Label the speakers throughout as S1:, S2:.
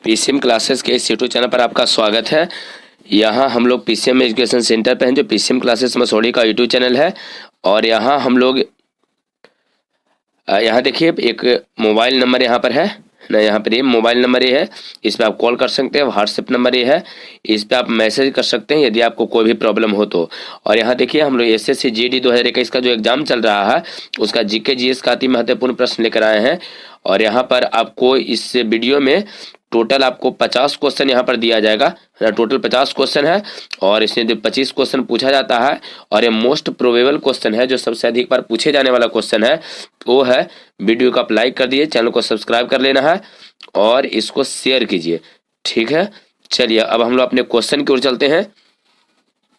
S1: PCM classes के इस YouTube channel पर आपका स्वागत है। यहाँ हम लोग पीसीएम एजुकेशन सेंटर पे हैं, जो पीसीएम क्लासेस मसौड़ी का यूट्यूब चैनल है। और यहाँ हम लोग यहाँ देखिए एक मोबाइल नंबर यहाँ पर है ना, यहाँ पर ये मोबाइल नंबर ये है, इस पर आप कॉल कर सकते हैं। व्हाट्सएप नंबर ये है, इस पर आप मैसेज कर सकते हैं यदि आपको कोई भी प्रॉब्लम हो तो। और यहाँ देखिए हम लोग एसएससी जीडी 2021 का जो एग्जाम चल रहा है उसका जीके जीएस का अति महत्वपूर्ण प्रश्न लेकर आए हैं। और यहाँ पर आपको इस वीडियो में टोटल आपको 50 क्वेश्चन यहाँ पर दिया जाएगा। टोटल 50 क्वेश्चन है और इसमें जो 25 क्वेश्चन पूछा जाता है और ये मोस्ट प्रोबेबल क्वेश्चन है, जो सबसे अधिक बार पूछे जाने वाला क्वेश्चन है वो है। वीडियो को आप लाइक कर दिए, चैनल को सब्सक्राइब कर लेना है और इसको शेयर कीजिए, ठीक है। चलिए अब हम लोग अपने क्वेश्चन की ओर चलते हैं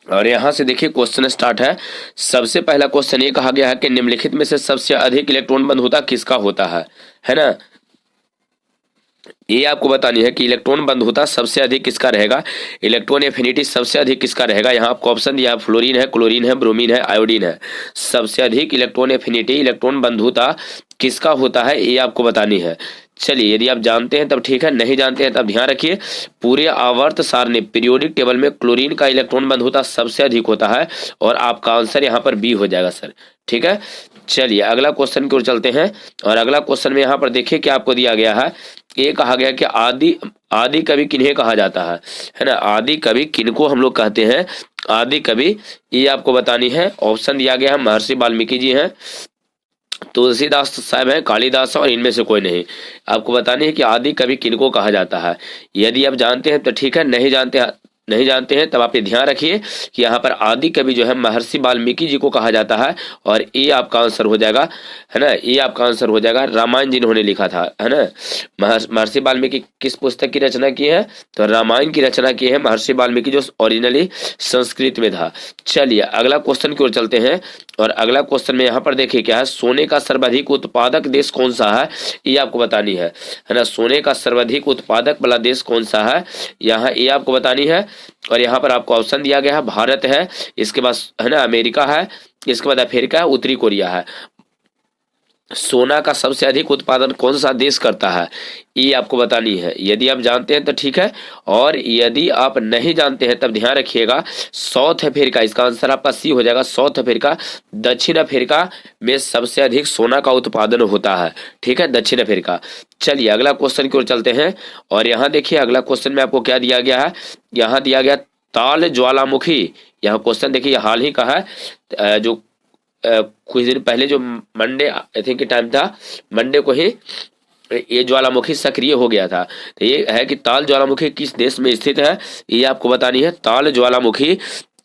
S1: और यहाँ से देखिए क्वेश्चन स्टार्ट है। सबसे पहला क्वेश्चन ये कहा गया है कि निम्नलिखित में से सबसे अधिक इलेक्ट्रॉन बंधुता किसका होता है ना। ये आपको बतानी है कि इलेक्ट्रॉन बंधुता सबसे अधिक किसका रहेगा, इलेक्ट्रॉन एफिनिटी सबसे अधिक किसका रहेगा। यहाँ आपको ऑप्शन दिया है फ्लोरीन है, क्लोरीन है, ब्रोमीन है, आयोडीन है। सबसे अधिक इलेक्ट्रॉन एफिनिटी इलेक्ट्रॉन बंधुता किसका होता है ये आपको बतानी है। चलिए यदि आप जानते हैं तब ठीक है, नहीं जानते हैं तब ध्यान रखिए। पूरे आवर्त सारणी पीरियोडिक टेबल में क्लोरीन का इलेक्ट्रॉन बंधुता सबसे अधिक होता है और आपका आंसर यहाँ पर बी हो जाएगा सर, ठीक है। चलिए अगला क्वेश्चन की ओर चलते हैं और अगला क्वेश्चन में यहाँ पर देखिए क्या आपको दिया गया है। ये कहा गया कि आदि कवि किन्हें कहा जाता है ना। आदि कवि किनको हम लोग कहते हैं, आदि कवि ये आपको बतानी है। ऑप्शन दिया गया है महर्षि वाल्मीकि जी हैं, तुलसीदास साहब हैं, कालिदास और इनमें से कोई नहीं। आपको बतानी है कि आदि कवि किनको कहा जाता है। यदि आप जानते हैं तो ठीक है, नहीं जानते हैं तब आप ये ध्यान रखिए कि यहाँ पर आदि कवि जो है महर्षि वाल्मीकि जी को कहा जाता है और ये आपका आंसर हो जाएगा, है ना। ये आपका आंसर हो जाएगा। रामायण जिन्होंने लिखा था, है ना। महर्षि वाल्मीकि किस पुस्तक की रचना की है, तो रामायण की रचना की है महर्षि वाल्मीकि, जो ओरिजिनली संस्कृत में था। चलिए अगला क्वेश्चन की ओर चलते हैं और अगला क्वेश्चन में यहाँ पर देखिए क्या है। सोने का सर्वाधिक उत्पादक देश कौन सा है, ये आपको बतानी है ना। सोने का सर्वाधिक उत्पादक वाला देश कौन सा है, यहाँ ये आपको बतानी है। और यहाँ पर आपको ऑप्शन दिया गया है भारत है, इसके बाद है ना अमेरिका है, इसके बाद अफ्रीका है, उत्तरी कोरिया है। सोना का सबसे अधिक उत्पादन कौन सा देश करता है ये आपको बतानी है। यदि आप जानते हैं तो ठीक है और यदि आप नहीं जानते हैं तब ध्यान रखिएगा। साउथ अफ्रीका, इसका आंसर आपका सी हो जाएगा। साउथ अफ्रीका, दक्षिण अफ्रीका में सबसे अधिक सोना का उत्पादन होता है, ठीक है, दक्षिण अफ्रीका। चलिए अगला क्वेश्चन की ओर चलते हैं और यहाँ देखिए अगला क्वेश्चन में आपको क्या दिया गया है। यहाँ दिया गया ताल ज्वालामुखी। यहाँ क्वेश्चन देखिए हाल ही का है, जो कुछ दिन पहले जो मंडे आई थिंक टाइम था, मंडे को ही ये ज्वालामुखी सक्रिय हो गया था। तो ये है कि ताल ज्वालामुखी किस देश में स्थित है, ये आपको बतानी है। ताल ज्वालामुखी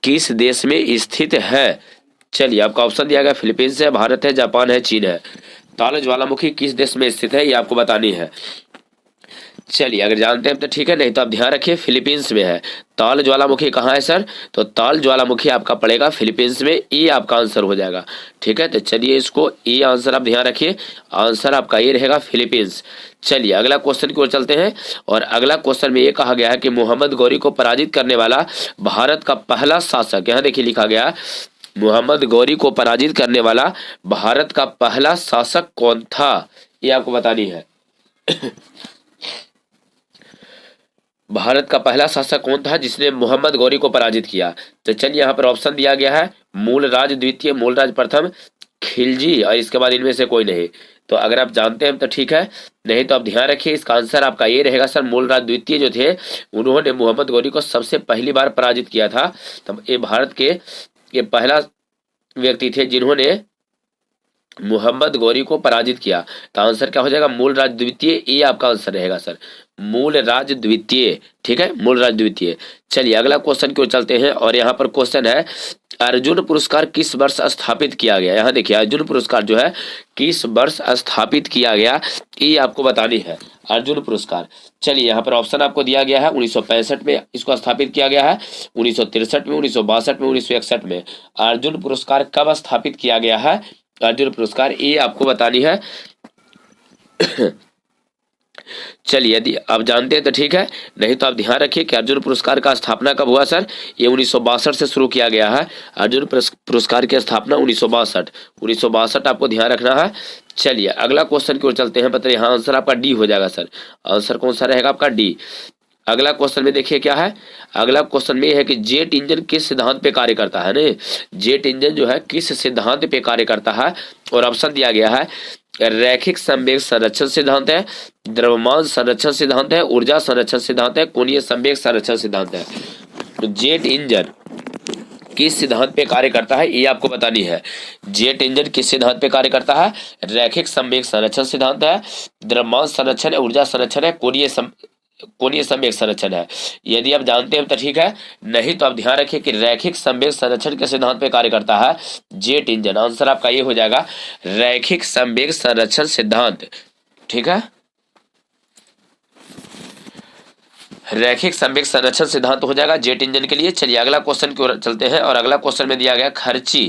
S1: किस देश में स्थित है। चलिए आपका ऑप्शन दिया गया फिलीपींस है, भारत है, जापान है, चीन है। ताल ज्वालामुखी किस देश में स्थित है ये आपको बतानी है। चलिए अगर जानते हैं तो ठीक है, नहीं तो आप ध्यान रखिए फिलीपींस में है। ताल ज्वालामुखी कहाँ है सर, तो ताल ज्वालामुखी आपका पड़ेगा फिलीपींस में। ये आपका आंसर हो जाएगा, ठीक है। तो चलिए इसको ये आंसर आप ध्यान रखिए, आंसर आपका ये रहेगा फिलीपींस। चलिए अगला क्वेश्चन की ओर चलते हैं और अगला क्वेश्चन में ये कहा गया है कि मोहम्मद गौरी को पराजित करने वाला भारत का पहला शासक, यहाँ देखिए लिखा गया मोहम्मद गौरी को पराजित करने वाला भारत का पहला शासक कौन था, ये आपको बतानी है। भारत का पहला शासक कौन था जिसने मोहम्मद गौरी को पराजित किया। तो चलिए यहाँ पर ऑप्शन दिया गया है मूलराज द्वितीय, मूलराज प्रथम, खिलजी और इसके बाद इनमें से कोई नहीं। तो अगर आप जानते हैं तो ठीक है, नहीं तो आप ध्यान रखिए इसका आंसर आपका ये रहेगा सर। मूलराज द्वितीय जो थे उन्होंने मोहम्मद गौरी को सबसे पहली बार पराजित किया था। तब ये भारत के ये पहला व्यक्ति थे जिन्होंने मोहम्मद गौरी को पराजित किया। तो आंसर क्या हो जाएगा, मूलराज द्वितीय, ये आपका आंसर रहेगा सर, मूलराज द्वितीय, ठीक है, मूलराज द्वितीय। चलिए अगला क्वेश्चन की ओर चलते हैं और यहाँ पर क्वेश्चन है अर्जुन पुरस्कार किस वर्ष स्थापित किया गया। यहाँ देखिए अर्जुन पुरस्कार जो है किस वर्ष स्थापित किया गया ये आपको बतानी है, अर्जुन पुरस्कार। चलिए यहाँ पर ऑप्शन आपको दिया गया है 1965 में इसको स्थापित किया गया है, 1963 में, 1962 में, 1961 में। अर्जुन पुरस्कार कब स्थापित किया गया है, अर्जुन पुरस्कार ये आपको बतानी है। चलिए यदि आप जानते हैं तो ठीक है, नहीं तो आप ध्यान रखिए कि अर्जुन पुरस्कार का स्थापना कब हुआ सर? ये 1962 से शुरू किया गया है। अर्जुन पुरस्कार की स्थापना 1962 आपको ध्यान रखना है। चलिए अगला क्वेश्चन की ओर चलते हैं। बताइए, हाँ आंसर आपका डी हो जाएगा सर। आंसर कौन सा रहेगा आपका? डी। अगला क्वेश्चन में देखिए क्या है। अगला क्वेश्चन में है कि जेट इंजन किस सिद्धांत पे कार्य करता है? ने जेट इंजन जो है किस सिद्धांत पे कार्य करता है? और ऑप्शन दिया गया है रैखिक संवेग संरक्षण सिद्धांत है, द्रव्यमान संरक्षण सिद्धांत है, ऊर्जा संरक्षण सिद्धांत है, कोणीय संवेग संरक्षण सिद्धांत है। तो जेट इंजन किस सिद्धांत पे कार्य करता है ये आपको बतानी है। जेट इंजन किस सिद्धांत पे कार्य करता है? रैखिक संवेग संरक्षण सिद्धांत है, द्रव्यमान संरक्षण है, ऊर्जा संरक्षण है, कोणीय संवेग संरक्षण है। यदि आप जानते हैं तो ठीक है, नहीं तो आप ध्यान रखिए कि रैखिक संवेग संरक्षण के सिद्धांत पे कार्य करता है जेट इंजन। आंसर आपका ये हो जाएगा रैखिक संवेग संरक्षण सिद्धांत। ठीक है, रैखिक संवेग संरक्षण सिद्धांत हो जाएगा जेट इंजन के लिए। चलिए अगला क्वेश्चन की ओर चलते हैं और अगला क्वेश्चन में दिया गया खर्ची,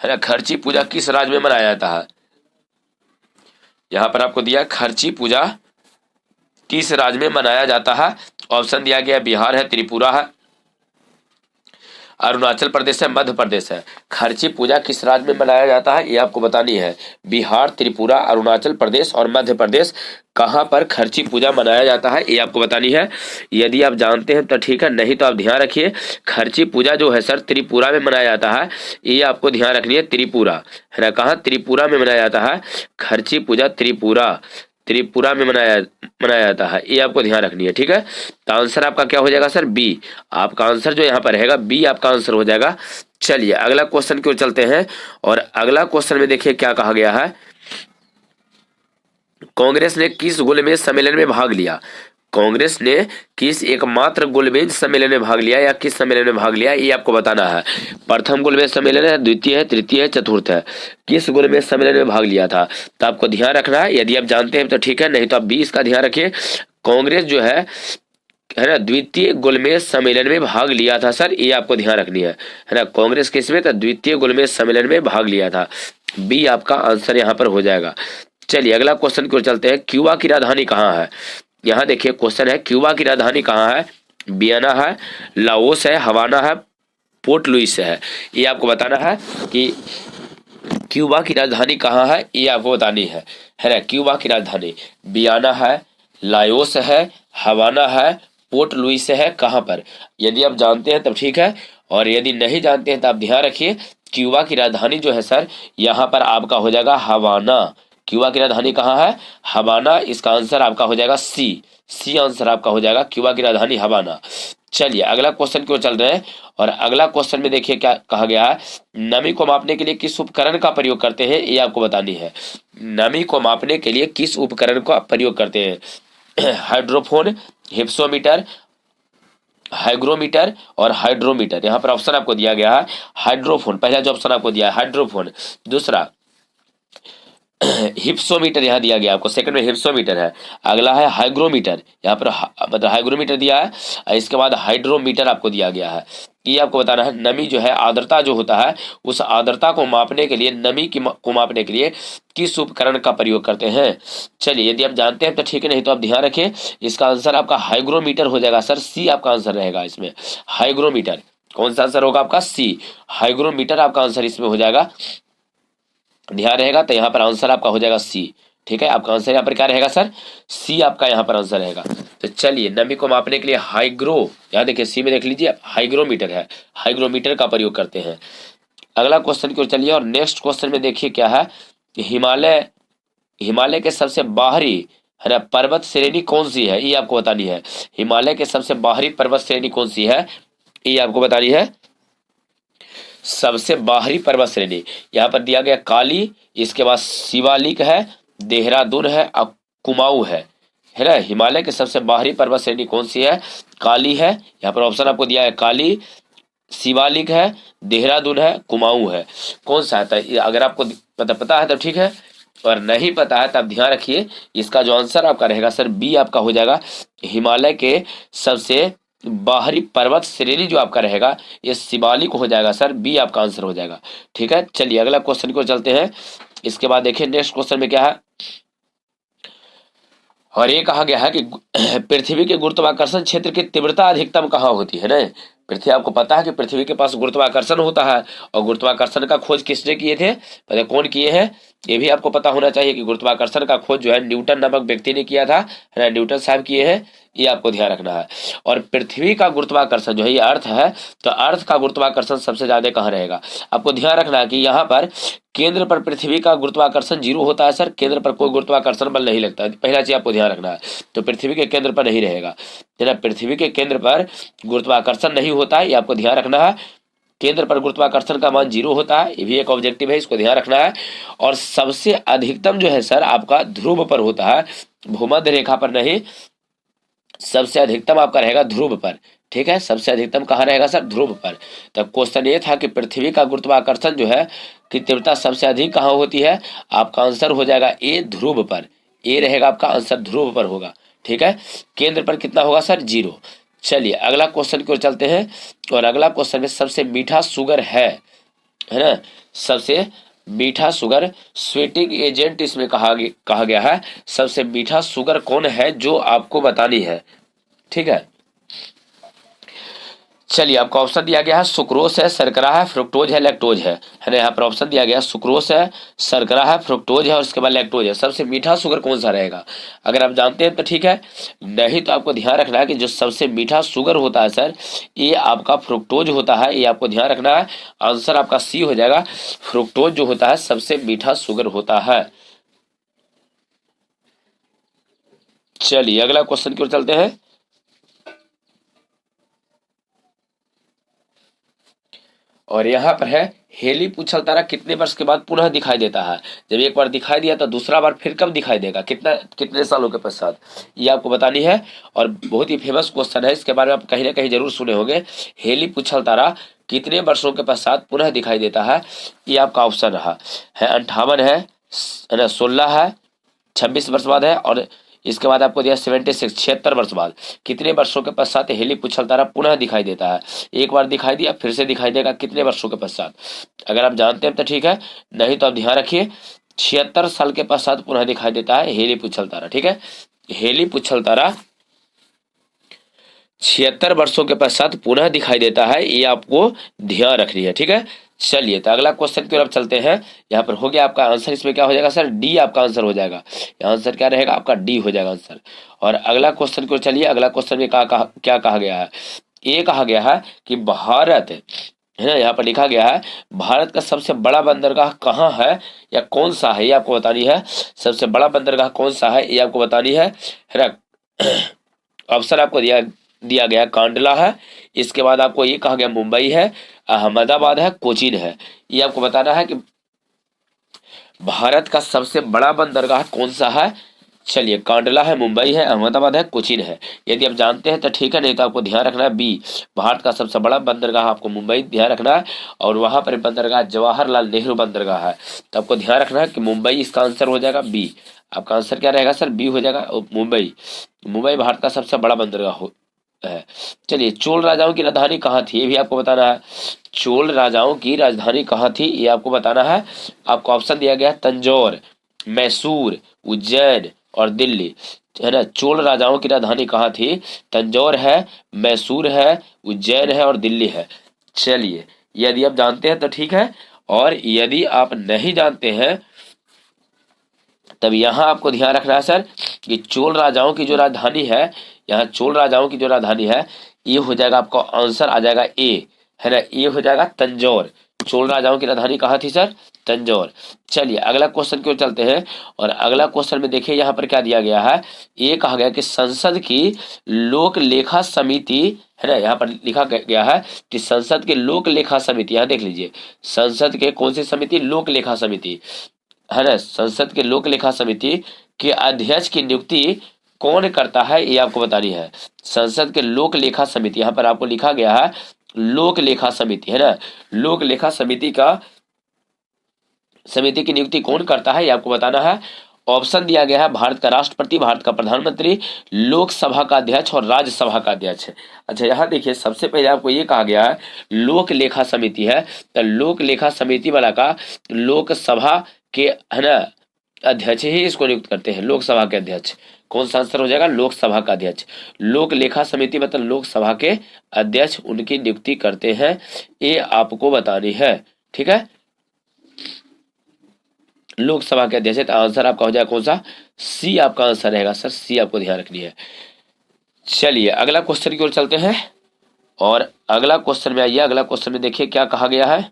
S1: है ना, खर्ची पूजा किस राज्य में मनाया जाता है? यहां पर आपको दिया खर्ची पूजा किस राज्य में मनाया जाता है? ऑप्शन दिया गया बिहार है, त्रिपुरा है, अरुणाचल प्रदेश है, मध्य प्रदेश है। खर्ची पूजा किस राज्य में मनाया जाता है ये आपको बतानी है। बिहार, त्रिपुरा, अरुणाचल प्रदेश और मध्य प्रदेश, कहां पर खर्ची पूजा मनाया जाता है ये आपको बतानी है। यदि आप जानते हैं तो ठीक है, नहीं तो आप ध्यान रखिए खर्ची पूजा जो है सर त्रिपुरा में मनाया जाता है। ये आपको ध्यान रखनी है, त्रिपुरा, है ना, कहाँ? त्रिपुरा में मनाया जाता है खर्ची पूजा। त्रिपुरा में मनाया जाता है, ये आपको ध्यान रखनी है। ठीक है, तो आंसर आपका क्या हो जाएगा सर? बी। आपका आंसर जो यहाँ पर रहेगा बी आपका आंसर हो जाएगा। चलिए अगला क्वेश्चन की ओर चलते हैं और अगला क्वेश्चन में देखिए क्या कहा गया है। कांग्रेस ने किस गोलमेज सम्मेलन में भाग लिया? कांग्रेस ने किस एकमात्र गोलमेज सम्मेलन में भाग लिया या किस सम्मेलन में भाग लिया ये आपको बताना है। प्रथम गोलमेज सम्मेलन है, द्वितीय है, तृतीय है, चतुर्थ है। किस गोलमेज सम्मेलन में भाग लिया था तो आपको ध्यान रखना है। यदि आप जानते हैं तो ठीक है, नहीं तो आप 20 का ध्यान रखिए। कांग्रेस जो है ना, द्वितीय गोलमेज सम्मेलन में भाग लिया था सर, ये आपको ध्यान रखनी है ना। कांग्रेस किस में? तो द्वितीय गोलमेज सम्मेलन में भाग लिया था। बी आपका आंसर यहाँ पर हो जाएगा। चलिए अगला क्वेश्चन की ओर चलते हैं। क्यूबा की राजधानी कहाँ है? यहाँ देखिए क्वेश्चन है क्यूबा की राजधानी कहाँ है? वियना है, लाओस है, हवाना है, पोर्ट लुइस है। ये आपको बताना है कि क्यूबा की राजधानी कहाँ है, ये आपको बतानी है ना। क्यूबा की राजधानी वियना है, लाओस है, हवाना है, पोर्ट लुइस है, कहाँ पर? यदि आप जानते हैं तब ठीक है, और यदि नहीं जानते हैं तो आप ध्यान रखिए क्यूबा की राजधानी जो है सर यहाँ पर आपका हो जाएगा हवाना। क्यूबा की राजधानी कहाँ है? हवाना। इसका आंसर आपका हो जाएगा सी आंसर आपका हो जाएगा क्यूबा की राजधानी हवाना। चलिए अगला क्वेश्चन की ओर चल रहे हैं और अगला क्वेश्चन में देखिए क्या कहा गया है। नमी को मापने के लिए किस उपकरण का प्रयोग करते हैं ये आपको बतानी है। नमी को मापने के लिए किस उपकरण का प्रयोग करते हैं? हाइड्रोफोन, हिप्सोमीटर, हाइग्रोमीटर और हाइड्रोमीटर। यहाँ पर ऑप्शन आपको दिया गया है हाइड्रोफोन, पहला जो ऑप्शन आपको दिया है हाइड्रोफोन, दूसरा हिप्सोमीटर यहाँ दिया गया आपको, सेकंड में हिप्सोमीटर है, अगला है हाइग्रोमीटर, यहाँ पर मतलब हाइग्रोमीटर दिया है, इसके बाद हाइड्रोमीटर आपको दिया गया है। ये आपको बताना है नमी जो है, आर्द्रता जो होता है, उस आर्द्रता को मापने के लिए, नमी को मापने के लिए किस उपकरण का प्रयोग करते हैं। चलिए यदि आप जानते हैं तो ठीक है, नहीं तो आप ध्यान रखें इसका आंसर आपका हाइग्रोमीटर हो जाएगा सर। सी आपका आंसर रहेगा इसमें, हाइग्रोमीटर। कौन सा आंसर होगा आपका? सी, हाइग्रोमीटर आपका आंसर इसमें हो जाएगा। ध्यान रहेगा तो यहाँ पर आंसर आपका हो जाएगा सी। ठीक है, आपका आंसर यहाँ पर क्या रहेगा सर? सी आपका यहाँ पर आंसर रहेगा। तो चलिए नमी को मापने के लिए यहाँ देखिए सी में देख लीजिए हाइग्रोमीटर है, हाइग्रोमीटर का प्रयोग करते हैं। अगला क्वेश्चन की ओर चलिए और नेक्स्ट क्वेश्चन में देखिए क्या है। हिमालय के सबसे बाहरी, है ना, पर्वत श्रेणी कौन सी है ये आपको बतानी है। हिमालय के सबसे बाहरी पर्वत श्रेणी कौन सी है ये आपको बतानी है। सबसे बाहरी पर्वत श्रेणी यहाँ पर दिया गया काली, इसके बाद शिवालिक है, देहरादून है और कुमाऊं है ना। हिमालय के सबसे बाहरी पर्वत श्रेणी कौन सी है? काली है, यहाँ पर ऑप्शन आपको दिया है काली, शिवालिक है, देहरादून है, कुमाऊं है। कौन सा आता है? अगर आपको पता है तो ठीक है, और नहीं पता है तब ध्यान रखिए इसका जो आंसर आपका रहेगा सर बी आपका हो जाएगा। हिमालय के सबसे बाहरी पर्वत श्रेणी जो आपका रहेगा ये शिवालिक हो जाएगा सर, बी आपका आंसर हो जाएगा। ठीक है, चलिए अगला क्वेश्चन को चलते हैं। इसके बाद देखिए नेक्स्ट क्वेश्चन में क्या है। और ये कहा गया है कि पृथ्वी के गुरुत्वाकर्षण क्षेत्र की तीव्रता अधिकतम कहाँ होती है ना। पृथ्वी, आपको पता है कि पृथ्वी के पास गुरुत्वाकर्षण होता है, और गुरुत्वाकर्षण का खोज किसने किए थे, पहले कौन किए हैं, ये भी आपको पता होना चाहिए कि गुरुत्वाकर्षण का खोज जो है न्यूटन नामक व्यक्ति ने किया था, है ना, न्यूटन साहब किए हैं, ये आपको ध्यान रखना है। और पृथ्वी का गुरुत्वाकर्षण जो है ये अर्थ है, तो अर्थ का गुरुत्वाकर्षण सबसे ज्यादा कहाँ रहेगा, आपको ध्यान रखना है कि यहाँ पर केंद्र पर पृथ्वी का गुरुत्वाकर्षण 0 होता है सर, केंद्र पर कोई गुरुत्वाकर्षण बल नहीं लगता है, पहला चीज आपको ध्यान रखना है। तो पृथ्वी के केंद्र पर नहीं रहेगा, है ना, पृथ्वी के केंद्र पर गुरुत्वाकर्षण नहीं होता है, ये आपको ध्यान रखना है। केंद्र पर गुरुत्वाकर्षण का मान 0 होता है, ये भी एक ऑब्जेक्टिव है, इसको ध्यान रखना है। और सबसे अधिकतम जो है सर आपका ध्रुव पर होता है, भूमध्य रेखा पर नहीं, सबसे अधिकतम आपका रहेगा ध्रुव पर। ठीक है, सबसे अधिकतम कहाँ रहेगा सर, ध्रुव पर। तब क्वेश्चन ये था कि पृथ्वी का गुरुत्वाकर्षण जो है की तीव्रता सबसे अधिक कहाँ होती है, आपका आंसर हो जाएगा ए, ध्रुव पर। ए रहेगा आपका आंसर, ध्रुव पर होगा। ठीक है, केंद्र पर कितना होगा सर, 0। चलिए अगला क्वेश्चन की ओर चलते हैं, और अगला क्वेश्चन में सबसे मीठा शुगर है ना, सबसे मीठा शुगर, स्वीटिंग एजेंट इसमें कहा गया है, सबसे मीठा शुगर कौन है जो आपको बतानी है। ठीक है, चलिए आपको ऑप्शन दिया गया है, सुक्रोज है, शर्करा है, फ्रुक्टोज है, लैक्टोज है ना। यहाँ पर ऑप्शन दिया गया है, सुक्रोज है, शर्करा है, फ्रुक्टोज है, और उसके बाद लैक्टोज है। सबसे मीठा शुगर कौन सा रहेगा, अगर आप जानते हैं तो ठीक है, नहीं तो आपको ध्यान रखना है कि जो सबसे मीठा शुगर होता है सर, ये आपका फ्रुक्टोज होता है, ये आपको ध्यान रखना है। आंसर आपका सी हो जाएगा, फ्रुक्टोज जो होता है सबसे मीठा शुगर होता है। चलिए अगला क्वेश्चन की ओर चलते हैं, और यहाँ पर है, हेली पूछल तारा कितने वर्ष के बाद पुनः दिखाई देता है। जब एक बार दिखाई दिया तो दूसरा बार फिर कब दिखाई देगा, कितने सालों के पश्चात, ये आपको बतानी है। और बहुत ही फेमस क्वेश्चन है, इसके बारे में आप कहीं ना कहीं जरूर सुने होंगे। हेली पूछल तारा कितने वर्षों के पश्चात पुनः दिखाई देता है, ये आपका ऑप्शन रहा है 58 है ना, 16 है, 26 वर्ष बाद है, और इसके बाद आपको दिया 76, 76 वर्ष बाद। कितने वर्षों के पश्चात हेली पूछल तारा पुनः दिखाई देता है, एक बार दिखाई दिया फिर से दिखाई देगा, कितने वर्षों के पश्चात। अगर आप जानते हैं तो ठीक है, नहीं तो आप ध्यान रखिए, 76 साल के पश्चात पुनः दिखाई देता है हेली पूछल तारा। ठीक है, हेली पूछल तारा 76 वर्षों के पश्चात पुनः दिखाई देता है, ये आपको ध्यान रखनी है। ठीक है, चलिए तो अगला क्वेश्चन की ओर चलते हैं। यहाँ पर हो गया आपका आंसर, इसमें क्या हो जाएगा सर, डी आपका आंसर हो जाएगा। आंसर क्या रहेगा आपका, डी हो जाएगा आंसर। और अगला क्वेश्चन की ओर चलिए, अगला क्वेश्चन में क्या कहा गया है, ये कहा गया है कि भारत, है ना, यहाँ पर लिखा गया है भारत का सबसे बड़ा बंदरगाह कहाँ है या कौन सा है, ये आपको बतानी है। सबसे बड़ा बंदरगाह कौन सा है, ये आपको बतानी है ना। ऑप्शन आपको दिया गया कांडला है, इसके बाद आपको ये कहा गया मुंबई है, अहमदाबाद है, कोचीन है। ये आपको बताना है कि भारत का सबसे बड़ा बंदरगाह कौन सा है। चलिए कांडला है, मुंबई है, अहमदाबाद है, कोचीन है। यदि आप जानते हैं तो ठीक है, नहीं तो आपको ध्यान रखना है बी, भारत का सबसे बड़ा बंदरगाह आपको मुंबई ध्यान रखना है, और वहां पर बंदरगाह जवाहरलाल नेहरू बंदरगाह है। तो आपको ध्यान रखना है कि मुंबई इसका आंसर हो जाएगा बी। आपका आंसर क्या रहेगा सर, बी हो जाएगा, मुंबई। मुंबई भारत का सबसे बड़ा बंदरगाह है। चलिए चोल राजाओं की राजधानी कहाँ थी, ये भी आपको बताना है। चोल राजाओं की राजधानी कहाँ थी, ये आपको बताना है। आपको ऑप्शन दिया गया तंजौर, मैसूर, उज्जैन और दिल्ली, है ना। चोल राजाओं की राजधानी कहाँ थी, तंजौर है, मैसूर है, उज्जैन है और दिल्ली है। चलिए यदि आप जानते हैं तो ठीक है, और यदि आप नहीं जानते हैं तब यहाँ आपको ध्यान रखना है सर कि चोल राजाओं की जो राजधानी है, यहाँ चोल राजाओं की जो राजधानी है, ये हो जाएगा आपका आंसर आ जाएगा ए, है ना, ये हो जाएगा तंजौर। चोल राजाओं की राजधानी कहाँ थी सर, तंजौर। चलिए अगला क्वेश्चन की ओर चलते हैं, और अगला क्वेश्चन में देखिए यहाँ पर क्या दिया गया है। ये कहा गया कि संसद की लोक लेखा समिति, है ना, यहाँ पर लिखा गया है कि संसद के लोक लेखा समिति, यहाँ देख लीजिए, संसद के कौन सी समिति, लोक लेखा समिति, है ना, संसद के लोक लेखा समिति के अध्यक्ष की नियुक्ति कौन करता है, ये आपको बतानी है। संसद के लोक लेखा समिति, यहाँ पर आपको लिखा गया है लोक लेखा समिति, है ना, लोक लेखा समिति की नियुक्ति कौन करता है, ये आपको बताना है। ऑप्शन दिया गया है भारत का राष्ट्रपति, भारत का प्रधानमंत्री, लोकसभा का अध्यक्ष और राज्यसभा का अध्यक्ष। अच्छा यहाँ देखिए, सबसे पहले आपको ये कहा गया है लोक लेखा समिति है, तो लोक लेखा समिति वाला का लोकसभा के, है ना, अध्यक्ष ही इसको नियुक्त करते हैं, लोकसभा के अध्यक्ष। कौन सा आंसर हो जाएगा? लोकसभा का अध्यक्ष। लोक लेखा समिति मतलब लोकसभा के अध्यक्ष उनकी नियुक्ति करते हैं, ये आपको बतानी है। ठीक है, लोकसभा के अध्यक्ष। तो आंसर आपका हो जाएगा कौन सा? सी आपका आंसर रहेगा सर, सी आपको ध्यान रखनी है। चलिए अगला क्वेश्चन की ओर चलते हैं, और अगला क्वेश्चन में आइए। अगला क्वेश्चन में देखिए क्या कहा गया है।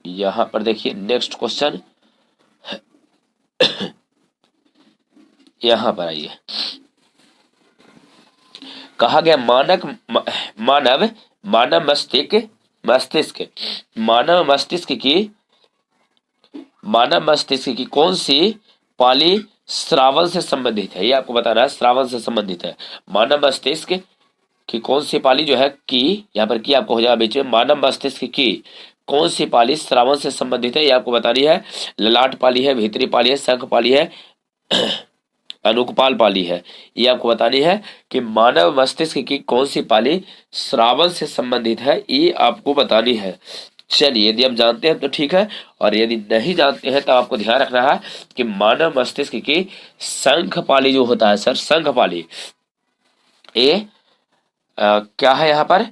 S1: यहां पर देखिए नेक्स्ट क्वेश्चन, यहां पर आइए। कहा गया मानव मानव मस्तिष्क की कौन सी पाली श्रावण से संबंधित है? ये आपको बताना है, श्रावण से संबंधित है। मानव मस्तिष्क की कौन सी पाली जो है की, यहाँ पर की आपको हो जाएगा बीच में, मानव मस्तिष्क की कौन सी पाली श्रावण से संबंधित है, ये आपको बतानी है। ललाट पाली है, भीतरी पाली है, शंख पाली है, अनुकपाल पाली है, ये आपको बतानी है कि मानव मस्तिष्क की कौन सी पाली श्रावण से संबंधित है, ये आपको बतानी है। चलिए यदि आप जानते हैं तो ठीक है, और यदि नहीं जानते हैं तो आपको ध्यान रखना है कि मानव मस्तिष्क की शंख पाली जो होता है सर, शंख पाली, ये क्या है यहाँ पर?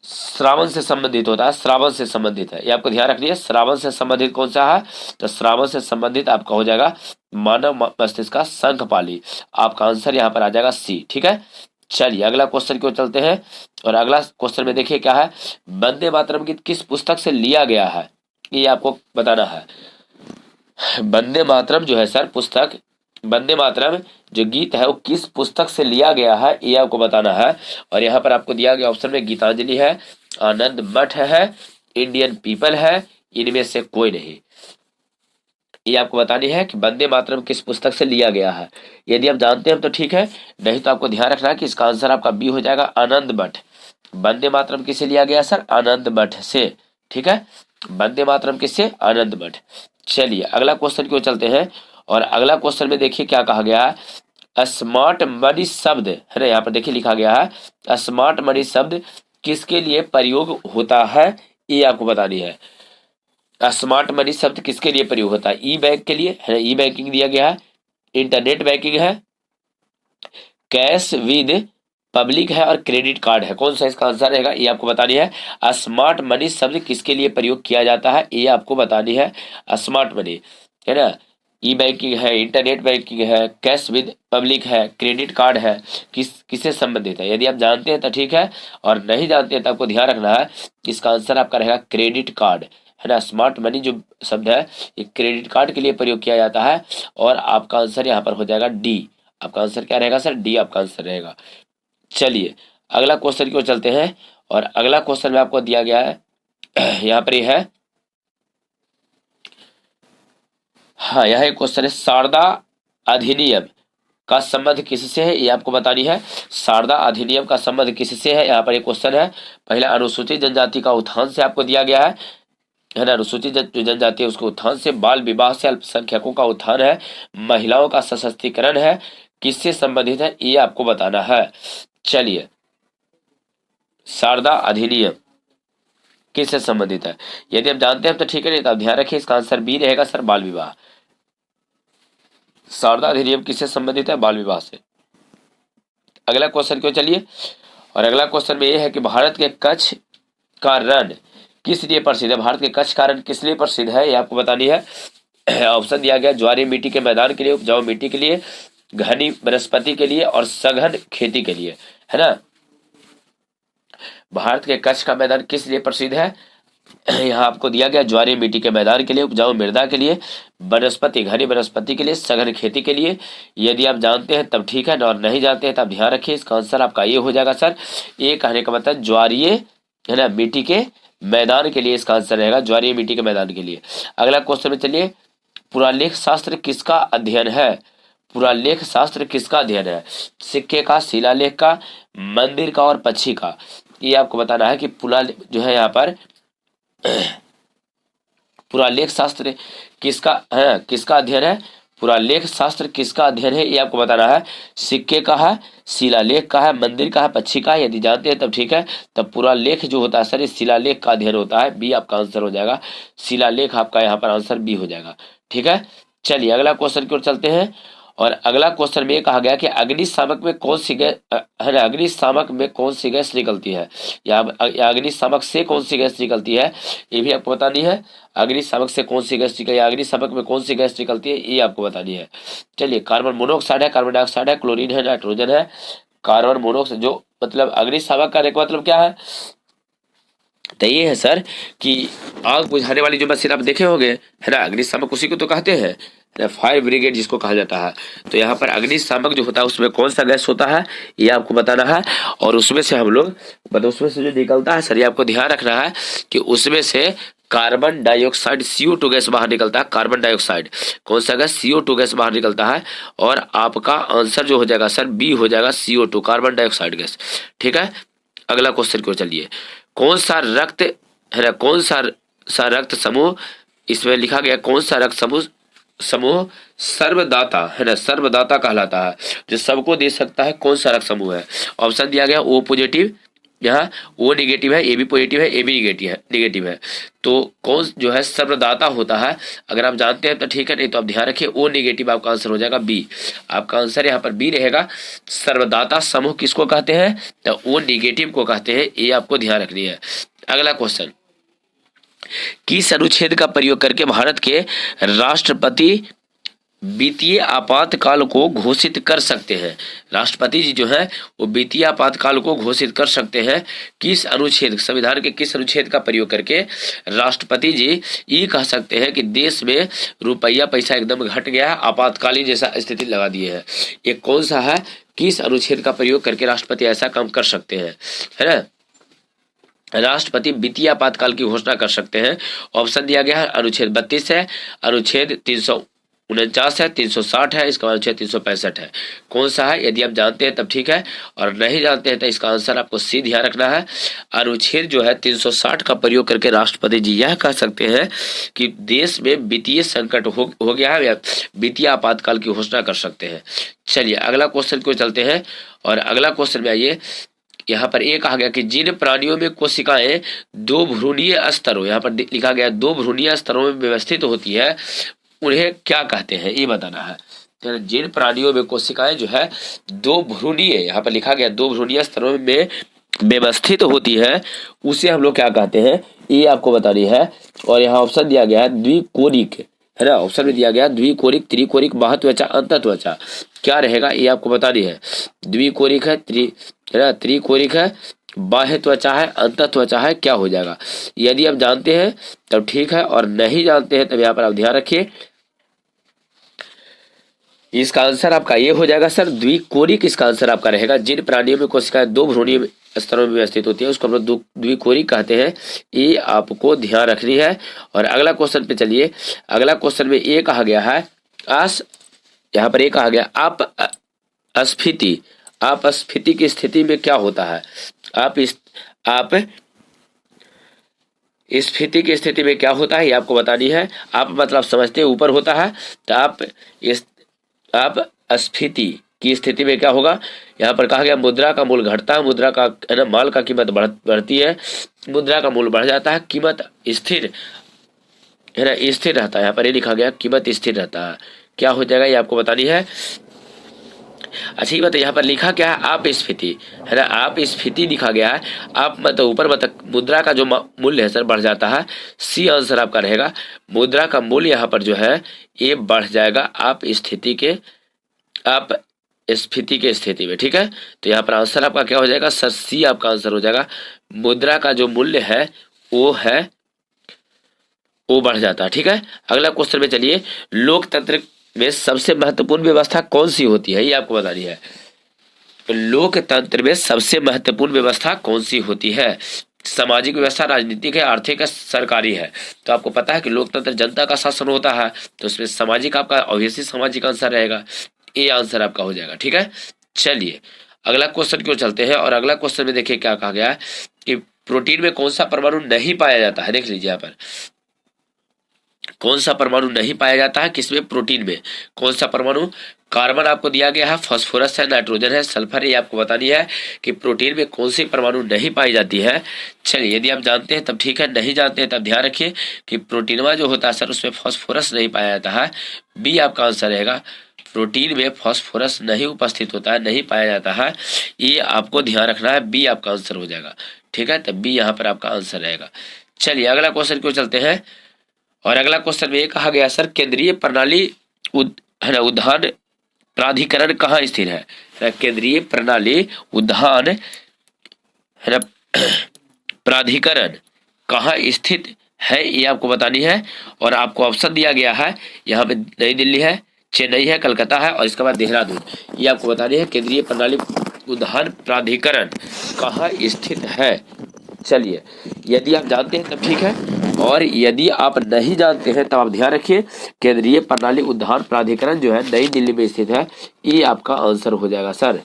S1: श्रावण से संबंधित होता है, श्रावण से संबंधित है, ये आपको ध्यान रखनी है। श्रावण से संबंधित कौन सा है? तो श्रावण से संबंधित आपका हो जाएगा मानव मस्तिष्क का शंख पाली। आपका आंसर यहाँ पर आ जाएगा सी। ठीक है, चलिए अगला क्वेश्चन की ओर चलते हैं, और अगला क्वेश्चन में देखिए क्या है। वंदे मातरम गीत किस पुस्तक से लिया गया है, ये आपको बताना है। वंदे मातरम जो है सर पुस्तक, वंदे मातरम जो गीत है वो किस पुस्तक से लिया गया है, ये आपको बताना है। और यहाँ पर आपको दिया गया ऑप्शन में गीतांजलि है, आनंद मठ है, इंडियन पीपल है, इनमें से कोई नहीं। ये आपको बतानी है कि वंदे मातरम किस पुस्तक से लिया गया है। यदि आप जानते हैं तो ठीक है, नहीं तो आपको ध्यान रखना है कि इसका आंसर आपका बी हो जाएगा, आनंद मठ। वंदे मातरम किससे लिया गया सर? आनंद मठ से। ठीक है, वंदे मातरम किससे? आनंद मठ। चलिए अगला क्वेश्चन की ओर चलते हैं, और अगला क्वेश्चन में देखिए क्या कहा गया है। स्मार्ट मनी शब्द है ना, यहाँ पर देखिए लिखा गया है स्मार्ट मनी शब्द किसके लिए प्रयोग होता है, ये आपको बतानी है। स्मार्ट मनी शब्द किसके लिए प्रयोग होता है? ई बैंक के लिए है ना, ई बैंकिंग दिया गया है, इंटरनेट बैंकिंग है, कैश विद पब्लिक है, और क्रेडिट कार्ड है। कौन सा इसका आंसर रहेगा, ये आपको बतानी है। स्मार्ट मनी शब्द किसके लिए प्रयोग किया जाता है, ये आपको बतानी है। स्मार्ट मनी है ना, ई बैंकिंग है, इंटरनेट बैंकिंग है, कैश विद पब्लिक है, क्रेडिट कार्ड है, किससे संबंधित है? यदि आप जानते हैं तो ठीक है, और नहीं जानते हैं तो आपको ध्यान रखना है इसका आंसर आपका रहेगा क्रेडिट कार्ड है ना। स्मार्ट मनी जो शब्द है ये क्रेडिट कार्ड के लिए प्रयोग किया जाता है, और आपका आंसर यहाँ पर हो जाएगा डी। आपका आंसर क्या रहेगा सर? डी आपका आंसर रहेगा। चलिए अगला क्वेश्चन की ओर चलते हैं, और अगला क्वेश्चन में आपको दिया गया है यहाँ पर है, हाँ यह एक क्वेश्चन है, शारदा अधिनियम का संबंध किससे है, ये आपको बतानी है। शारदा अधिनियम का संबंध किससे है, यहाँ पर एक क्वेश्चन है। पहला अनुसूचित जनजाति का उत्थान से आपको दिया गया है ना, अनुसूचित जो जनजाति है उसके उत्थान से, बाल विवाह से, अल्पसंख्यकों का उत्थान है, महिलाओं का सशक्तिकरण है, किससे संबंधित है, ये आपको बताना है। चलिए शारदा अधिनियम किससे संबंधित है? यदि आप जानते हैं तो ठीक है, नहीं तो आप ध्यान रखिए इसका आंसर बी रहेगा सर, बाल विवाह। शारदा अधिनियम किससे संबंधित है? बाल विवाह से। अगला क्वेश्चन क्यों, चलिए, और अगला क्वेश्चन में ये है कि भारत के कच्छ का रण किस लिए प्रसिद्ध है? भारत के कच्छ का रण किस लिए प्रसिद्ध है, ये आपको बतानी है। ऑप्शन दिया गया ज्वारीय मिट्टी के मैदान के लिए, उपजाऊ मिट्टी के लिए, घनी वनस्पति के लिए, और सघन खेती के लिए, है ना। भारत के कच्छ का मैदान किस लिए प्रसिद्ध है? यहाँ आपको दिया गया ज्वारीय मिट्टी के मैदान के लिए, उपजाऊ मृदा के लिए, वनस्पति घनी वनस्पति के लिए, सघन खेती के लिए। यदि आप जानते हैं तब ठीक है, और नहीं जानते हैं तब ध्यान रखिए इसका आंसर आपका ये हो जाएगा सर। ये कहने का मतलब ज्वारीय है ना मिट्टी के मैदान के लिए इसका आंसर रहेगा, ज्वारीय मिट्टी के मैदान के लिए। अगला क्वेश्चन में चलिए, पुरालेख शास्त्र किसका अध्ययन है? पुरालेख शास्त्र किसका अध्ययन है? सिक्के का, शिलालेख का, मंदिर का, और पक्षी का। ये आपको बताना है कि जो है यहाँ पर पुरालेख शास्त्र किसका है, किसका अध्ययन है? पुरालेख शास्त्र किसका अध्ययन है ये आपको बताना है। सिक्के का है, शिलालेख का है, मंदिर का है, पक्षी का है। यदि जानते हैं तब ठीक है। तब पुरालेख जो होता है सर ये शिलालेख का अध्ययन होता है। बी आपका आंसर हो जाएगा। शिलालेख आपका यहाँ पर आंसर बी हो जाएगा। ठीक है, चलिए अगला क्वेश्चन की ओर चलते हैं। और अगला क्वेश्चन में ये कहा गया कि अग्निशामक में कौन सी गैस है ना, अग्निशामक में कौन सी गैस निकलती है, या अग्निशामक से कौन सी गैस निकलती है ये भी आपको बतानी है। अग्निशामक से कौन सी गैस निकलती है, अग्निशामक में कौन सी गैस निकलती है ये आपको बतानी है। चलिए, कार्बन मोनोऑक्साइड है, कार्बन डाइऑक्साइड है, क्लोरीन है, नाइट्रोजन है। कार्बन मोनोऑक्साइड जो मतलब अग्निशामक करने का मतलब क्या है, तो ये है सर कि आग बुझाने वाली जो मशीन आप देखे होंगे है ना, अग्निशामक उसी को तो कहते हैं, फायर ब्रिगेड जिसको कहा जाता है। तो यहाँ पर अग्निशामक जो होता है उसमें कौन सा गैस होता है ये आपको बताना है। और उसमें से हम लोग मतलब उसमें से जो निकलता है सर ये आपको ध्यान रखना है कि उसमें से कार्बन डाइऑक्साइड CO2 गैस बाहर निकलता है। कार्बन डाइऑक्साइड कौन सा गैस, CO2 गैस बाहर निकलता है। और आपका आंसर जो हो जाएगा सर बी हो जाएगा, CO2 कार्बन डाइऑक्साइड गैस। ठीक है, अगला क्वेश्चन को चलिए। कौन सा रक्त है ना, कौन सा रक्त समूह, इसमें लिखा गया कौन सा रक्त समूह सर्वदाता है ना, सर्वदाता कहलाता है, जो सबको दे सकता है। कौन सा रक्त समूह है, ऑप्शन दिया गया O पॉजिटिव, यहाँ O नेगेटिव है, AB पॉजिटिव है, AB नेगेटिव है। तो कौन जो है सर्वदाता होता है, अगर आप जानते हैं तो ठीक है, नहीं तो आप ध्यान रखिए O नेगेटिव आपका आंसर हो जाएगा बी। आपका आंसर यहाँ पर बी रहेगा। सर्वदाता समूह किसको कहते हैं, तो O नेगेटिव को कहते हैं, ये आपको ध्यान रखनी है। अगला क्वेश्चन, किस अनुच्छेद का प्रयोग करके भारत के राष्ट्रपति वित्तीय आपातकाल को घोषित कर सकते हैं। राष्ट्रपति जी जो है वो वित्तीय आपातकाल को घोषित कर सकते हैं। किस अनुच्छेद, संविधान के किस अनुच्छेद का प्रयोग करके राष्ट्रपति जी ये कह सकते हैं कि देश में रुपया पैसा एकदम घट गया है, आपातकालीन जैसा स्थिति लगा दिए है। ये कौन सा है, किस अनुच्छेद का प्रयोग करके राष्ट्रपति ऐसा काम कर सकते हैं, है ना। राष्ट्रपति वित्तीय आपातकाल की घोषणा कर सकते हैं। ऑप्शन दिया गया है अनुच्छेद 32 है, अनुच्छेद 349 है, 360 है, इसका अनुच्छेद 365 है। कौन सा है, यदि आप जानते हैं तब ठीक है, और नहीं जानते हैं तो इसका आंसर आपको सी ध्यान रखना है। अनुच्छेद जो है 360 का प्रयोग करके राष्ट्रपति जी यह कह सकते हैं कि देश में वित्तीय संकट हो गया है, या वित्तीय आपातकाल की घोषणा कर सकते हैं। चलिए अगला क्वेश्चन को चलते हैं। और अगला क्वेश्चन में आइए, यहाँ पर एक कहा गया कि जिन प्राणियों में कोशिकाएं दो भ्रूणीय स्तरों, यहाँ पर लिखा गया दो भ्रूणीय स्तरों में व्यवस्थित होती है, उन्हें क्या कहते हैं ये बताना है। तो जिन प्राणियों में कोशिकाएं जो है दो भ्रूणीय, यहाँ पर लिखा गया दो भ्रूणीय स्तरों में व्यवस्थित होती है, उसे हम लोग क्या कहते हैं ये आपको बतानी है। और यहाँ ऑप्शन दिया गया है द्विकोरिक, है ना, ऑप्शन में दिया गया द्विकोरिक, त्रिकोरिक, बाह्यत्वचा, अंतत्वचा, क्या रहेगा ये आपको बतानी है। द्विकोरिक है, त्रिकोरिक है, बाह्य त्वचा है, अंतत्वचा है, क्या हो जाएगा। यदि आप जानते हैं तब ठीक है, और नहीं जानते हैं तब यहाँ पर आप ध्यान रखिए, इसका आंसर आपका ये हो जाएगा सर द्विकोरिक, इसका आंसर आपका रहेगा। जिन प्राणियों में कोशिकाएं दो भ्रूणीय स्तरों में व्यवस्थित होती है उसको हम लोग द्विकोरिक कहते हैं, ये आपको ध्यान रखनी है। और अगला क्वेश्चन पे चलिए। अगला क्वेश्चन में ये कहा गया है यहाँ पर ये कहा गया अपस्फीति की स्थिति में क्या होता है। आप स्फीति की स्थिति में क्या होता है ये आपको बतानी है। आप मतलब समझते हैं ऊपर होता है, तो आप स्फीति की स्थिति में क्या होगा। यहाँ पर कहा गया मुद्रा का मूल्य घटता है, मुद्रा का है ना, माल का कीमत बढ़ती है, मुद्रा का मूल्य बढ़ जाता है, कीमत स्थिर है ना, स्थिर रहता है। यहाँ पर ये लिखा गया कीमत स्थिर रहता है, क्या हो जाएगा ये आपको बतानी है। अच्छा ये बताइए यहाँ पर लिखा क्या है, आप स्फीति है ना, आप स्फीति लिखा गया है। आप मतलब ऊपर मतलब मुद्रा का जो मूल्य है सर बढ़ जाता है, सी आंसर आपका रहेगा। मुद्रा का मूल्य यहाँ पर जो है ये बढ़ जाएगा आप स्फीति के स्थिति में, ठीक है। तो यहाँ पर आंसर आपका क्या हो जाएगा सर, सी आपका आंसर हो जाएगा। मुद्रा का जो मूल्य है वो बढ़ जाता है, ठीक है। अगला क्वेश्चन में चलिए, लोकतंत्र में सबसे महत्वपूर्ण व्यवस्था कौन सी होती है ये आपको बतानी है। लोकतंत्र में सबसे महत्वपूर्ण व्यवस्था कौन सी होती है। सामाजिक व्यवस्था, राजनीतिक है, आर्थिक है, सरकारी है। तो आपको पता है कि लोकतंत्र जनता का शासन होता है, तो उसमें सामाजिक आपका ऑब्वियसली सामाजिक आंसर रहेगा, ये आंसर आपका हो जाएगा, ठीक है। चलिए अगला क्वेश्चन की ओर चलते हैं। और अगला क्वेश्चन में देखिए क्या कहा गया है कि प्रोटीन में कौन सा परमाणु नहीं पाया जाता है। देख लीजिए यहाँ पर कौन सा परमाणु नहीं पाया जाता है किसमें, प्रोटीन में। कौन सा परमाणु, कार्बन आपको दिया गया है, फास्फोरस है, नाइट्रोजन है, सल्फर है, ये आपको बतानी है कि प्रोटीन में कौन सी परमाणु नहीं पाई जाती है। चलिए यदि आप जानते हैं तब ठीक है, नहीं जानते हैं तब ध्यान रखिए कि प्रोटीनवा जो होता है सर उसमें फास्फोरस नहीं पाया जाता है। बी आपका आंसर रहेगा, प्रोटीन में फास्फोरस नहीं उपस्थित होता है, नहीं पाया जाता है, ये आपको ध्यान रखना है, बी आपका आंसर हो जाएगा। ठीक है, तब बी यहाँ पर आपका आंसर रहेगा। चलिए अगला क्वेश्चन क्यों चलते हैं, और अगला क्वेश्चन में ये कहा गया सर केंद्रीय प्रणाली उद्यान प्राधिकरण कहाँ स्थित है। केंद्रीय प्रणाली उद्यान है ना प्राधिकरण कहाँ स्थित है, ये आपको बतानी है। और आपको ऑप्शन दिया गया है, यहाँ पे नई दिल्ली है, चेन्नई है, कलकत्ता है और इसके बाद देहरादून, ये आपको बतानी है केंद्रीय प्रणाली उद्यान प्राधिकरण कहाँ स्थित है। चलिए यदि आप जानते हैं तब ठीक है, और यदि आप नहीं जानते हैं तब आप ध्यान रखिए केंद्रीय प्रणाली उद्यान प्राधिकरण जो है नई दिल्ली में स्थित है, ये आपका आंसर हो जाएगा। सर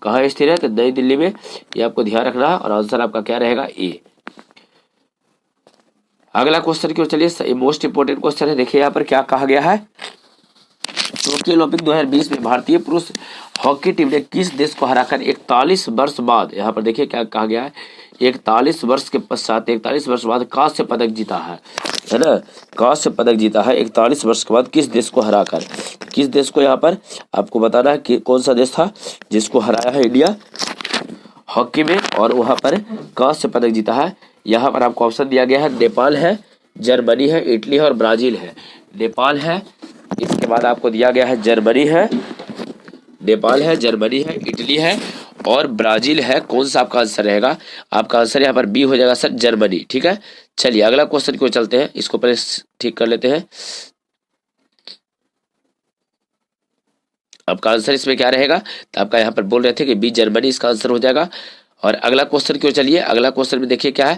S1: कहाँ स्थित है, तो नई दिल्ली में, ये आपको ध्यान रखना है और आंसर आपका क्या रहेगा, ए। अगला क्वेश्चन क्यों, चलिए मोस्ट इंपोर्टेंट क्वेश्चन है, देखिए यहाँ पर क्या कहा गया है। टोक्यो ओलंपिक 2020 में भारतीय पुरुष हॉकी टीम ने किस देश को हराकर 41 वर्ष बाद, यहाँ पर देखिए क्या कहा गया है, 41 वर्ष के पश्चात 41 वर्ष बाद कांस्य पदक जीता है ना, कांस्य पदक जीता है 41 वर्ष के बाद किस देश को हराकर। किस देश को यहाँ पर आपको बताना है कि कौन सा देश था जिसको हराया है इंडिया हॉकी में, और वहाँ पर कांस्य पदक जीता है। यहाँ पर आपको ऑप्शन दिया गया है, नेपाल है, जर्मनी है, इटली है और ब्राजील है। नेपाल है, इसके बाद आपको दिया गया है जर्मनी है, नेपाल है, जर्मनी है, इटली है और ब्राजील है। कौन सा आपका आंसर रहेगा, आपका आंसर यहाँ पर बी हो जाएगा सर, जर्मनी। ठीक है, चलिए अगला क्वेश्चन क्यों चलते हैं, इसको पहले ठीक कर लेते हैं। आपका आंसर इसमें क्या रहेगा, तो आपका यहाँ पर बोल रहे थे कि बी जर्मनी इसका आंसर हो जाएगा। और अगला क्वेश्चन क्यों, चलिए अगला क्वेश्चन में देखिए क्या है,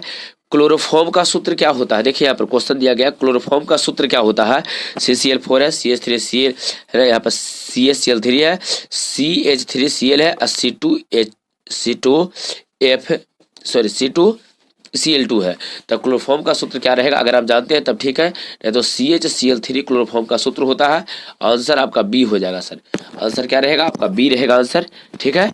S1: क्लोरोफॉर्म का सूत्र क्या होता है। देखिए यहाँ पर क्वेश्चन दिया गया क्लोरोफॉर्म का सूत्र क्या होता है। CCl4 है, CH3Cl है, यहाँ पर CHCl3 है, CH3Cl है, C2Cl2 है। तो क्लोरोफॉर्म का सूत्र क्या रहेगा, अगर आप जानते हैं तब ठीक है, नहीं तो CHCl3 क्लोरोफॉर्म का सूत्र होता है। आंसर आपका बी हो जाएगा सर, आंसर क्या रहेगा आपका बी रहेगा आंसर। ठीक है,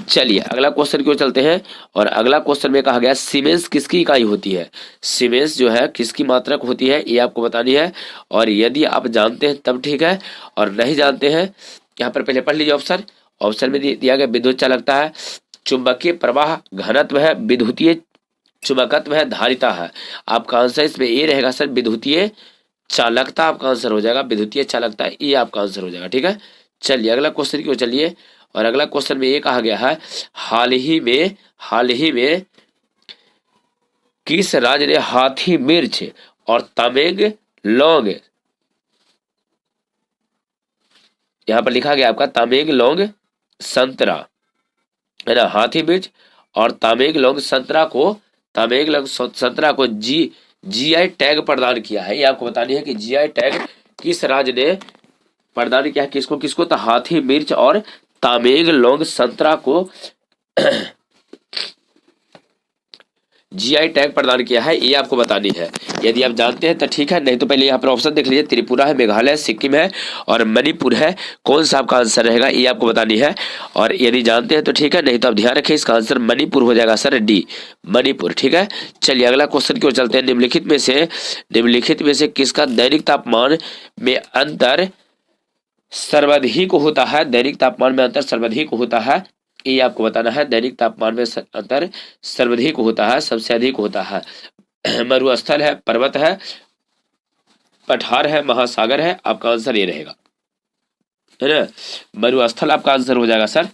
S1: चलिए अगला क्वेश्चन क्यों चलते हैं, और अगला क्वेश्चन में कहा गया सीमेंस किसकी इकाई होती है। सीमेंस जो है किसकी मात्रक होती है, ये आपको बतानी है। और यदि आप जानते हैं तब ठीक है, और नहीं जानते हैं यहाँ पर पहले पढ़ लीजिए ऑप्शन। ऑप्शन में दिया गया विद्युत चालकता है, चुंबकीय प्रवाह घनत्व है, विद्युतीय चुंबकत्व है, धारिता है। आपका आंसर इसमें ये रहेगा सर, विद्युतीय चालकता आपका आंसर हो जाएगा, विद्युतीय चालकता ये आपका आंसर हो जाएगा। ठीक है, चलिए अगला क्वेश्चन क्यों, चलिए और अगला क्वेश्चन में ये कहा गया है, हाल ही में किस राज्य ने हाथी मिर्च और तमेंग लौंग, यहां पर लिखा गया आपका तमेंग लौंग संतरा है ना, हाथी मिर्च और तमेंग लौंग संतरा को GI टैग प्रदान किया है। ये आपको बतानी है कि GI टैग किस राज्य ने प्रदान किया है, किसको किसको, तो हाथी मिर्च और तमेंग लौंग संतरा को GI टैग प्रदान किया है, ये आपको बतानी है। यदि आप जानते हैं तो ठीक है, नहीं तो पहले यहाँ पर ऑप्शन देख लीजिए, त्रिपुरा है, मेघालय, सिक्किम है और मणिपुर है। कौन सा आपका आंसर रहेगा, ये आपको बतानी है। और यदि जानते हैं तो ठीक है, नहीं तो आप ध्यान रखें इसका आंसर मणिपुर हो जाएगा सर, डी मणिपुर। ठीक है, चलिए अगला क्वेश्चन क्यों चलते हैं, निम्नलिखित में से किसका दैनिक तापमान में अंतर सर्वाधिक होता है। दैनिक तापमान में अंतर सर्वाधिक होता है, ये आपको बताना है। दैनिक तापमान में अंतर सर्वाधिक होता है, सबसे अधिक होता है। मरुस्थल है, पर्वत है, पठार है, महासागर है। आपका आंसर ये रहेगा, है ना, मरुस्थल आपका आंसर हो जाएगा सर।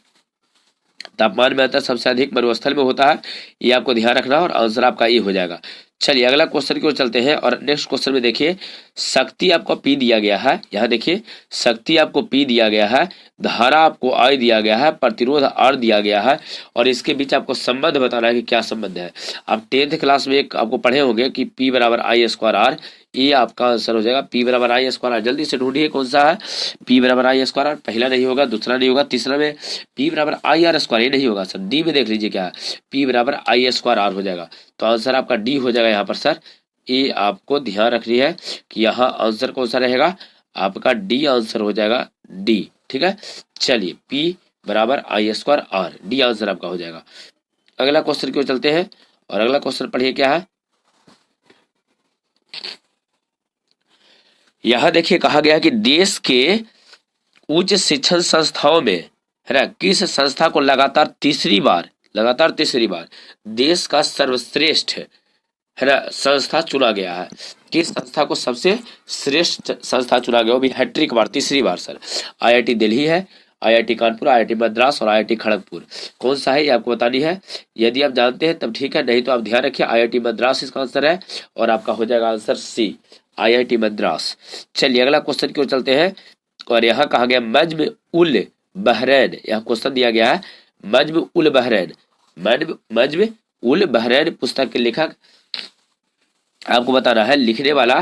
S1: तापमान में अंतर सबसे अधिक मरुस्थल में होता है, ये आपको ध्यान रखना और आंसर आपका ये हो जाएगा। चलिए अगला क्वेश्चन की ओर चलते हैं, और नेक्स्ट क्वेश्चन में देखिए शक्ति आपको P दिया गया है। यहाँ देखिए शक्ति आपको P दिया गया है, धारा आपको I दिया गया है, प्रतिरोध R दिया गया है, और इसके बीच आपको संबंध बताना है कि क्या संबंध है। आप 10th क्लास में एक आपको पढ़े होंगे कि P बराबर I स्क्वायर R, ये आपका आंसर हो जाएगा। P बराबर I स्क्वायर R, जल्दी से ढूंढिए कौन सा है। P बराबर I स्क्वायर R, पहला नहीं होगा, दूसरा नहीं होगा, तीसरा में P बराबर I R स्क्वायर, ये नहीं होगा सर। डी में देख लीजिए क्या है, P बराबर I स्क्वायर R हो जाएगा। तो आंसर आपका डी हो जाएगा यहाँ पर सर, ये आपको ध्यान रखनी है कि यहाँ आंसर कौन सा रहेगा, आपका डी आंसर हो जाएगा, डी। ठीक है, चलिए P बराबर I²R, डी आंसर आपका हो जाएगा। अगला क्वेश्चन की ओर चलते हैं और अगला क्वेश्चन पढ़िए क्या है। यहां देखिए कहा गया है कि देश के उच्च शिक्षण संस्थाओं में, है ना, किस संस्था को लगातार तीसरी बार देश का सर्वश्रेष्ठ, है ना, संस्था चुना गया है। किस संस्था को सबसे श्रेष्ठ संस्था चुना गया, वो भी हैट्रिक बार, तीसरी बार सर। IIT दिल्ली है, IIT कानपुर, IIT मद्रास और IIT खड़गपुर। कौन सा है ये आपको बतानी है। यदि आप जानते हैं तब ठीक है, नहीं तो आप ध्यान रखिए IIT मद्रास इसका आंसर है और आपका हो जाएगा आंसर C, IIT मद्रास। चलिए अगला क्वेश्चन की ओर चलते हैं और यहाँ कहा गया मज्म उल बहरैन, यहाँ क्वेश्चन दिया गया है मज्म उल बहरैन, मज्म उल बहरैन पुस्तक के लेखक आपको बताना है, लिखने वाला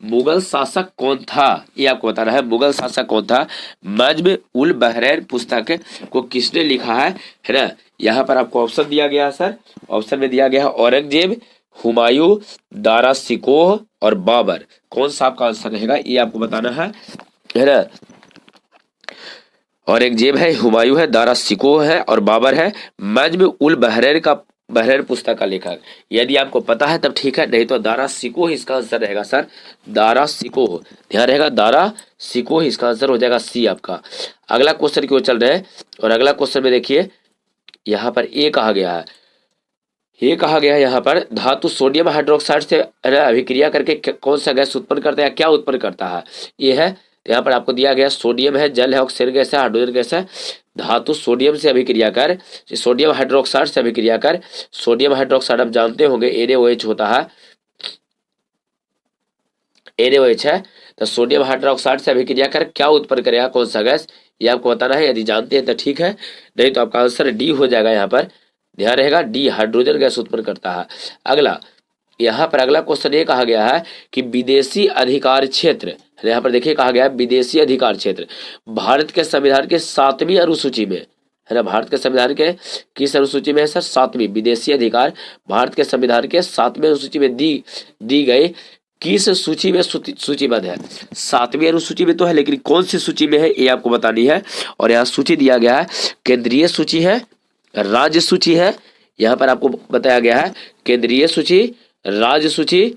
S1: मुगल शासक कौन था, ये आपको बताना है, मुगल शासक कौन था। मज्म उल बहरैन पुस्तक को किसने लिखा है ना। यहाँ पर आपको ऑप्शन दिया गया है सर, ऑप्शन में दिया गया है औरंगजेब, हुमायूं, दारा शिकोह और बाबर। कौन सा आपका आंसर रहेगा ये आपको बताना है ना। औरंगजेब है, हुमायूं है, दारा शिकोह है और बाबर है। मज्म उल बहरैन पुस्तक का लेखक यदि आपको पता है तब ठीक है, नहीं तो दारा शिकोह इसका आंसर रहेगा सर, दारा शिकोह, ध्यान रहेगा, दारा शिकोह इसका आंसर हो जाएगा C आपका। अगला क्वेश्चन की ओर चल रहे हैं और अगला क्वेश्चन में देखिए यहाँ पर ये कहा गया है, यहाँ पर धातु सोडियम हाइड्रोक्साइड से अभिक्रिया करके कौन सा गैस उत्पन्न करता है, क्या उत्पन्न करता है, ये है। तो यहाँ पर आपको दिया गया सोडियम है, जल है, ऑक्सीजन गैस है, हाइड्रोजन गैस है। धातु सोडियम से अभिक्रिया कर, सोडियम हाइड्रोक्साइड से अभिक्रिया कर, सोडियम हाइड्रोक्साइड आप जानते होंगे NaOH होता है, NaOH है। तो सोडियम हाइड्रोक्साइड से अभिक्रिया कर क्या उत्पन्न करेगा, कौन सा गैस, ये आपको बताना है। यदि जानते हैं तो ठीक है, नहीं तो आपका आंसर डी हो जाएगा। यहाँ पर ध्यान रहेगा, डी हाइड्रोजन गैस उत्पन्न करता है। अगला यहाँ पर अगला क्वेश्चन ये कहा गया है कि विदेशी अधिकार क्षेत्र, यहाँ पर देखिए कहा गया है विदेशी अधिकार क्षेत्र भारत के संविधान के 7वीं अनुसूची में, है ना, भारत के संविधान के किस अनुसूची में है सर, 7वीं। विदेशी अधिकार भारत के संविधान के 7वीं अनुसूची में दी गई किस सूची में सूचीबद्ध है। 7वीं अनुसूची में तो है, लेकिन कौन सी सूची में है ये आपको बतानी है। और यहाँ सूची दिया गया है, केंद्रीय सूची है, राज्य सूची है। यहाँ पर आपको बताया गया है केंद्रीय सूची, राज्य सूची,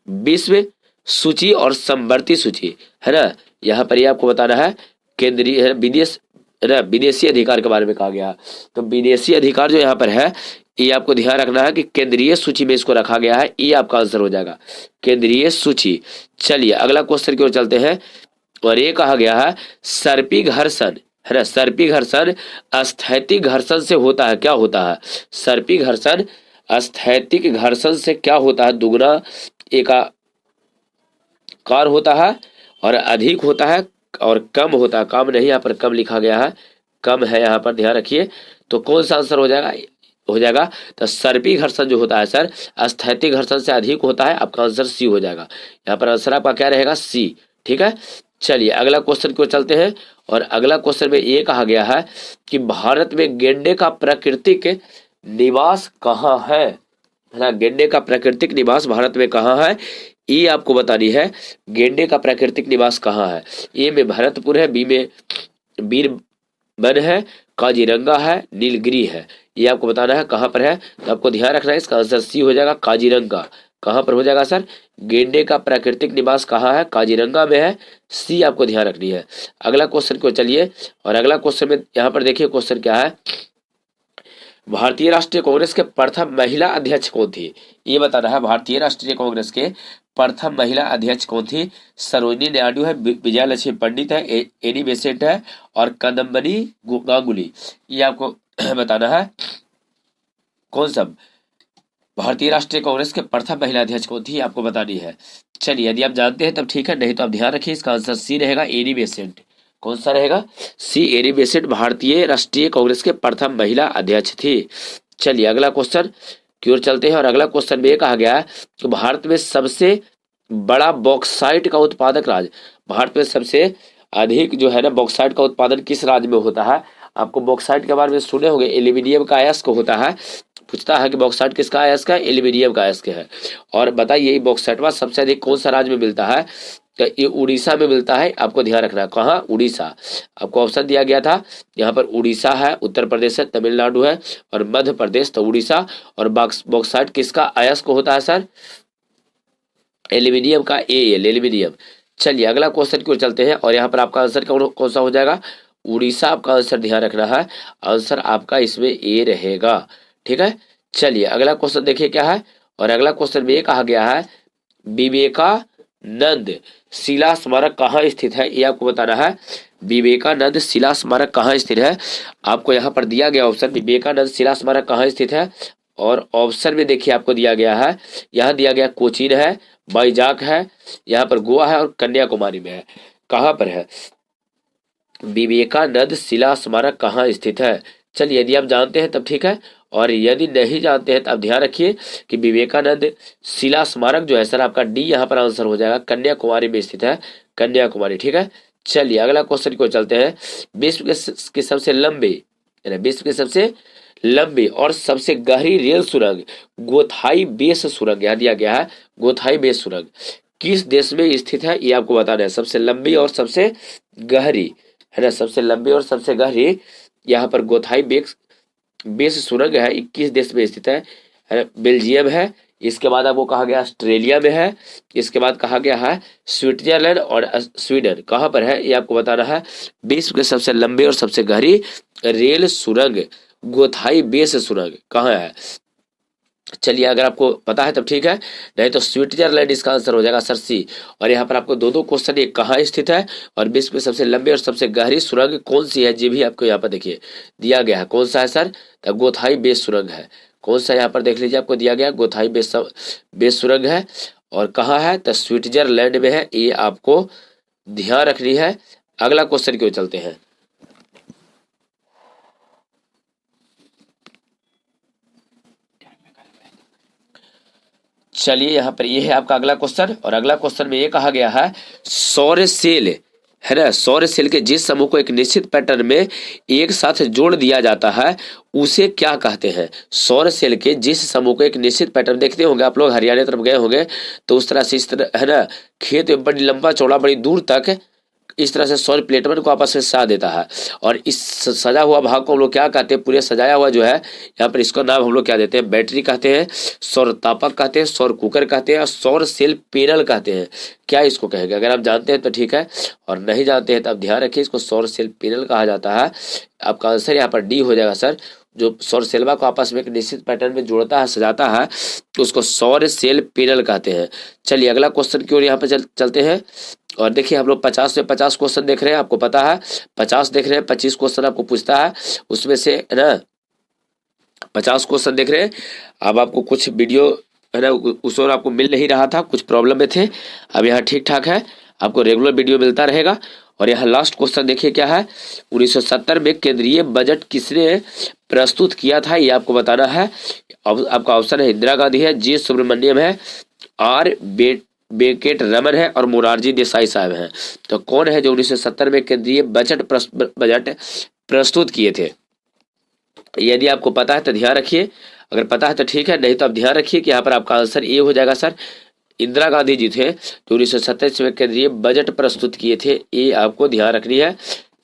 S1: विश्व सूची और समवर्ती सूची, है ना। यहाँ पर ये आपको बताना है केंद्रीय विदेशी अधिकार के बारे में कहा गया। तो विदेशी अधिकार जो यहाँ पर है ये आपको ध्यान रखना है कि केंद्रीय सूची में इसको रखा गया है, ये आपका आंसर हो जाएगा, केंद्रीय सूची। चलिए अगला क्वेश्चन की ओर चलते हैं और ये कहा गया है सर्पी घर्षण, है ना, सर्पी घर्षण स्थैतिक घर्षण से होता है, क्या होता है, सर्पी घर्षण स्थैतिक घर्षण से क्या होता है, दुगना एकाकार होता है और अधिक होता है और कम होता है, कम नहीं, यहाँ पर कम लिखा गया है, कम है यहाँ पर, ध्यान रखिए। तो कौन सा आंसर हो जाएगा, तो सर्पी घर्षण जो होता है सर स्थैतिक घर्षण से अधिक होता है, आपका आंसर C हो जाएगा। यहाँ पर आंसर आपका क्या रहेगा, C। ठीक है, चलिए अगला क्वेश्चन की ओर चलते हैं और अगला क्वेश्चन में ये कहा गया है कि भारत में गेंडे का प्राकृतिक निवास कहाँ है ना, गेंडे का प्राकृतिक निवास भारत में कहाँ है, ये आपको बतानी है। गेंडे का प्राकृतिक निवास कहाँ है, ए में भरतपुर है, बी में बीरबन है, काजीरंगा है, नीलगिरी है, ये आपको बताना है कहाँ पर है। तो आपको ध्यान रखना है, इसका आंसर C हो जाएगा, काजीरंगा। कहाँ पर हो जाएगा सर, गेंडे का प्राकृतिक निवास कहाँ है, काजीरंगा में है, C आपको ध्यान रखनी है। अगला क्वेश्चन को चलिए और अगला क्वेश्चन में यहाँ पर देखिए क्वेश्चन क्या है, भारतीय राष्ट्रीय कांग्रेस के प्रथम महिला अध्यक्ष कौन थी, ये बताना है। भारतीय राष्ट्रीय कांग्रेस के प्रथम महिला अध्यक्ष कौन थी, सरोजिनी नायडू है, विजया लक्ष्मी पंडित है, एनी बेसेंट है और कदम्बनी गांगुली, ये आपको बताना है कौन सा भारतीय राष्ट्रीय कांग्रेस के प्रथम महिला अध्यक्ष कौन थी, आपको बतानी है। चलिए यदि आप जानते हैं तब ठीक है, नहीं तो आप ध्यान रखिए, इसका आंसर C रहेगा, एनी बेसेंट। कौन सा रहेगा, C, एनी बेसेंट भारतीय राष्ट्रीय कांग्रेस के प्रथम महिला अध्यक्ष थी। चलिए अगला क्वेश्चन की ओर चलते हैं और अगला क्वेश्चन में ये कहा गया है कि भारत में सबसे बड़ा बॉक्साइट का उत्पादक राज्य, भारत में सबसे अधिक जो है ना बॉक्साइट का उत्पादन किस राज्य में होता है, आपको बॉक्साइट के बारे में सुने होंगे, एल्यूमिनियम का अयस्क होता है। पूछता है कि बॉक्साइट किसका अयस्क है, एल्यूमिनियम का अयस्क है। और बताइए बॉक्साइटवा सबसे अधिक कौन सा राज्य में मिलता है, तो ये उड़ीसा में मिलता है। आपको ध्यान रखना है कहाँ, उड़ीसा। आपको ऑप्शन दिया गया था, यहाँ पर उड़ीसा है, उत्तर प्रदेश है, तमिलनाडु है और मध्य प्रदेश, तो उड़ीसा। और बॉक्साइट किसका अयस्क होता है सर, एल्यूमिनियम का एल्यूमिनियम। चलिए अगला क्वेश्चन की ओर चलते हैं और यहाँ पर आपका आंसर कौन सा हो जाएगा, उड़ीसा आपका आंसर, ध्यान रखना है आंसर आपका इसमें ए रहेगा। ठीक है, चलिए अगला क्वेश्चन देखिए क्या है। और अगला क्वेश्चन में ये कहा गया है विवेकानंद शिला स्मारक कहाँ स्थित है, ये आपको बताना है। विवेकानंद शिला स्मारक कहाँ स्थित है, आपको यहाँ पर दिया गया ऑप्शन विवेकानंद शिला स्मारक कहाँ स्थित है। और ऑप्शन में देखिए आपको दिया गया है, यहाँ दिया गया कोचीन है, वाइजाक है, यहाँ पर गोवा है और कन्याकुमारी में है। कहाँ पर है विवेकानंद शिला स्मारक कहाँ स्थित है। चलिए यदि आप जानते हैं तब ठीक है, और यदि नहीं जानते हैं तो आप ध्यान रखिए कि विवेकानंद शिला स्मारक जो है सर आपका डी यहाँ पर आंसर हो जाएगा, कन्याकुमारी में स्थित है, कन्याकुमारी। ठीक है, चलिए अगला क्वेश्चन को चलते हैं। विश्व के सबसे लंबे विश्व के सबसे लंबी और सबसे गहरी रेल सुरंग गोथाई बेस सुरंग, यहाँ दिया गया है गोथाई बेस सुरंग किस देश में स्थित है, ये आपको बताना है। सबसे लंबी और सबसे गहरी है ना, सबसे लंबी और सबसे गहरी यहाँ पर गोथाई बेस सुरंग है, 21 देश में स्थित है ना, बेल्जियम है, इसके बाद आपको कहा गया ऑस्ट्रेलिया में है, इसके बाद कहा गया है स्विट्जरलैंड और स्वीडन। कहाँ पर है ये आपको बताना है। विश्व के सबसे लंबी और सबसे गहरी रेल सुरंग गोथाई बेस सुरंग कहाँ है। चलिए अगर आपको पता है तब ठीक है, नहीं तो स्विट्जरलैंड इसका आंसर हो जाएगा सर सी। और यहाँ पर आपको दो क्वेश्चन, एक कहाँ स्थित है और विश्व में सबसे लंबी और सबसे गहरी सुरंग कौन सी है, ये भी आपको यहाँ पर देखिए दिया गया है। कौन सा है सर, तो गोथाई बेस सुरंग है। कौन सा यहाँ पर देख लीजिए आपको दिया गया, गोथाई बेस सुरंग है। और कहाँ है, तो स्विट्जरलैंड में है, ये आपको ध्यान रखनी है। अगला क्वेश्चन की ओर चलते हैं। चलिए यहाँ पर ये है आपका अगला क्वेश्चन, और अगला क्वेश्चन में ये कहा गया है सौर सेल है ना, सौर सेल के जिस समूह को एक निश्चित पैटर्न में एक साथ जोड़ दिया जाता है उसे क्या कहते हैं। सौर सेल के जिस समूह को एक निश्चित पैटर्न, देखते होंगे आप लोग हरियाणा तरफ गए होंगे तो उस तरह से इस तरह है ना, खेत में बड़ी लंबा चौड़ा बड़ी दूर तक इस तरह से सौर प्लेटवन को आपस में सजा देता है। और इस सजा हुआ भाग को हम लोग क्या कहते हैं, पूरे सजाया हुआ जो है यहाँ पर इसका नाम हम लोग क्या देते हैं, बैटरी कहते हैं, सौर तापक कहते हैं, सौर कुकर कहते हैं और सौर सेल पैनल कहते हैं। क्या इसको कहेंगे, अगर आप जानते हैं तो ठीक है, और नहीं जानते हैं तो आप ध्यान रखिए इसको सौर सेल पैनल कहा जाता है। आपका आंसर यहाँ पर डी हो जाएगा सर। जो सौर सेलवा को आपस में एक निश्चित पैटर्न में जोड़ता है, सजाता है, तो उसको सौर सेल पैनल कहते हैं। चलिए अगला क्वेश्चन की ओर यहाँ पे चलते हैं। और देखिए हम लोग 50 से 50 क्वेश्चन देख रहे हैं, आपको पता है 50 देख रहे हैं, 25 क्वेश्चन आपको पूछता है, उसमें से है ना 50 क्वेश्चन देख रहे हैं। अब आपको कुछ वीडियो है ना उस ओर आपको मिल नहीं रहा था, कुछ प्रॉब्लम में थे, अब यहाँ ठीक ठाक है, आपको रेगुलर वीडियो मिलता रहेगा। और यहाँ लास्ट क्वेश्चन देखिए क्या है, 1970 में केंद्रीय बजट किसने प्रस्तुत किया था, ये आपको बताना है। अब आपका ऑप्शन है इंदिरा गांधी है, जी सुब्रमण्यम है, आर वेंकट रमन है और मोरारजी देसाई साहब हैं। तो कौन है जो 1970 में केंद्रीय बजट प्रस्तुत किए थे। यदि आपको पता है तो ध्यान रखिए, अगर पता है तो ठीक है, नहीं तो आप ध्यान रखिए कि यहाँ पर आपका आंसर ये हो जाएगा सर, इंदिरा गांधी जी थे जो 1970 में केंद्रीय बजट प्रस्तुत किए थे, ये आपको ध्यान रखनी है।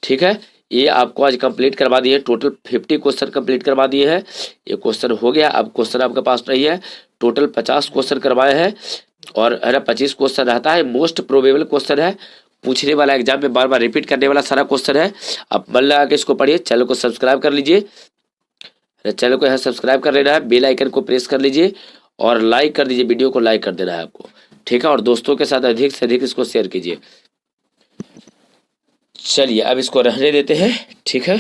S1: ठीक है, ये आपको आज कंप्लीट करवा दिए, टोटल 50 क्वेश्चन कंप्लीट करवा दिए हैं। ये क्वेश्चन हो गया, अब क्वेश्चन आपके पास नहीं है, टोटल 50 क्वेश्चन करवाए हैं और है ना 25 क्वेश्चन रहता है, मोस्ट प्रोबेबल क्वेश्चन है, पूछने वाला एग्जाम में बार बार रिपीट करने वाला सारा क्वेश्चन है। आप मन लगा के इसको पढ़िए, चैनल को सब्सक्राइब कर लीजिए, चैनल को यहाँ सब्सक्राइब कर लेना है, बेल आइकन को प्रेस कर लीजिए और लाइक कर दीजिए, वीडियो को लाइक कर देना है आपको। ठीक है, और दोस्तों के साथ अधिक से अधिक इसको शेयर कीजिए। चलिए अब इसको रहने देते हैं, ठीक है।